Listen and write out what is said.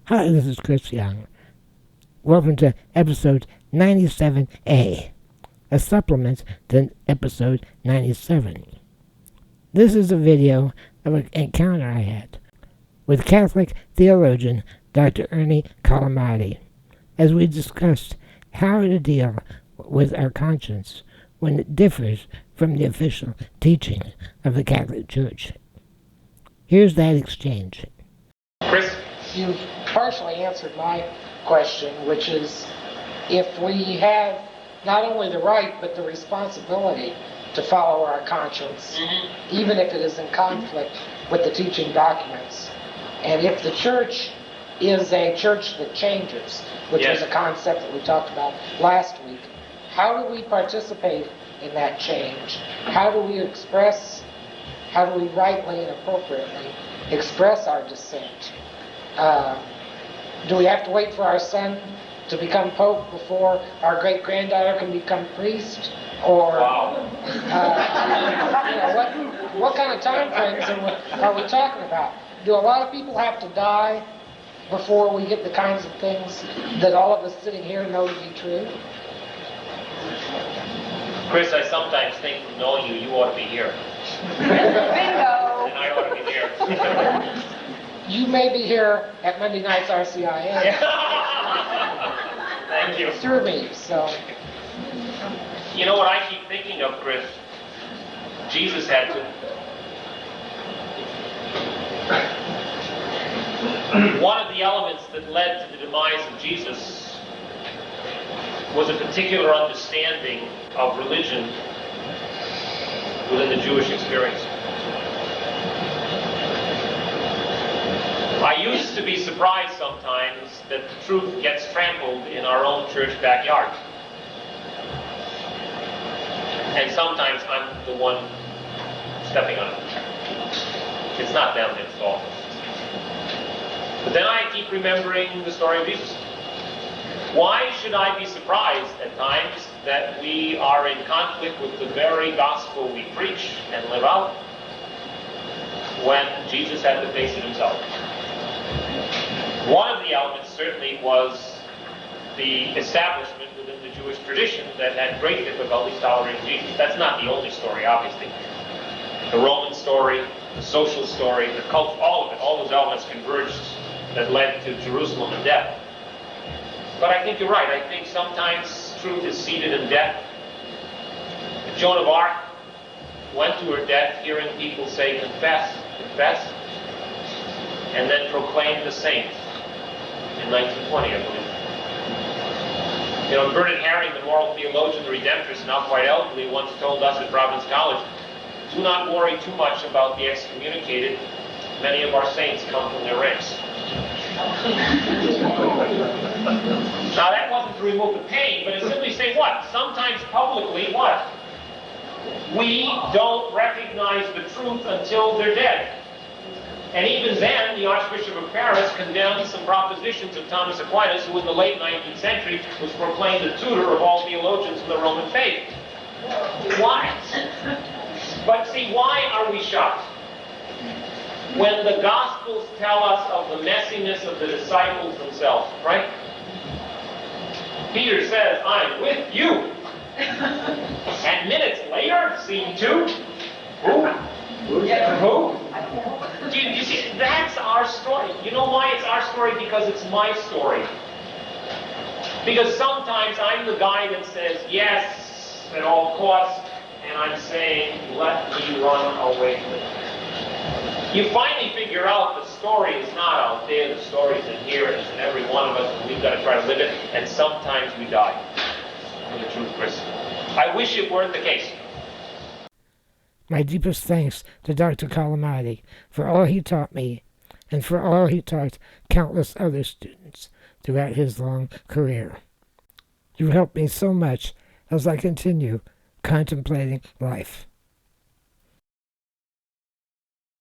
Hi, this is Chris Young. Welcome to episode 97A, a supplement to episode 97. This is a video of an encounter I had with Catholic theologian Dr. Ernie Collamati, as we discussed how to deal with our conscience when it differs from the official teaching of the Catholic Church. Here's that exchange. Chris? You've partially answered my question, which is if we have not only the right but the responsibility to follow our conscience, even if it is in conflict with the teaching documents, and if the church is a church that changes, which was a concept that we talked about last week, how do we participate in that change? How do we rightly and appropriately express our dissent? Do we have to wait for our son to become pope before our great-granddaughter can become priest? Or what kind of time frames are we talking about? Do a lot of people have to die before we get the kinds of things that all of us sitting here know to be true? Chris, I sometimes think from knowing you, you ought to be here. Bingo! And I ought to be here. You may be here at Monday night's RCIA. Thank you. Through me, so. You know what I keep thinking of, Chris? Jesus had to. One of the elements that led to the demise of Jesus was a particular understanding of religion within the Jewish experience. I used to be surprised sometimes that the truth gets trampled in our own church backyard. And sometimes I'm the one stepping on it. It's not them, it's all. But then I keep remembering the story of Jesus. Why should I be surprised at times that we are in conflict with the very gospel we preach and live out when Jesus had to face it himself? One of the elements certainly was the establishment within the Jewish tradition that had great difficulties tolerating Jesus. That's not the only story, obviously. The Roman story, the social story, the cult, all of it, all those elements converged that led to Jerusalem and death. But I think you're right. I think sometimes truth is seated in death. Joan of Arc went to her death hearing people say, confess, confess, and then proclaimed the saint in 1920, I believe. You know, Bernard Herring, the moral theologian, the Redemptorist, now quite elderly, once told us at Providence College, do not worry too much about the excommunicated. Many of our saints come from their ranks. Now that wasn't to remove the pain, but it's simply say what? Sometimes publicly what? We don't recognize the truth until they're dead. And even then, the Archbishop of Paris condemned some propositions of Thomas Aquinas, who in the late 19th century was proclaimed the tutor of all theologians in the Roman faith. Why? But see, why are we shocked? When the Gospels tell us of the messiness of the disciples themselves, right? Peter says, I'm with you. And minutes later, scene 2, who? Do you see, that's our story. You know why it's our story? Because it's my story. Because sometimes I'm the guy that says, yes, at all costs, and I'm saying, let me run away with it. You finally figure out the story is not out there, the story's in here, and it's in every one of us, and we've got to try to live it, and sometimes we die. For the truth, Chris. I wish it weren't the case. My deepest thanks to Dr. Collamati for all he taught me and for all he taught countless other students throughout his long career. You helped me so much as I continue contemplating life.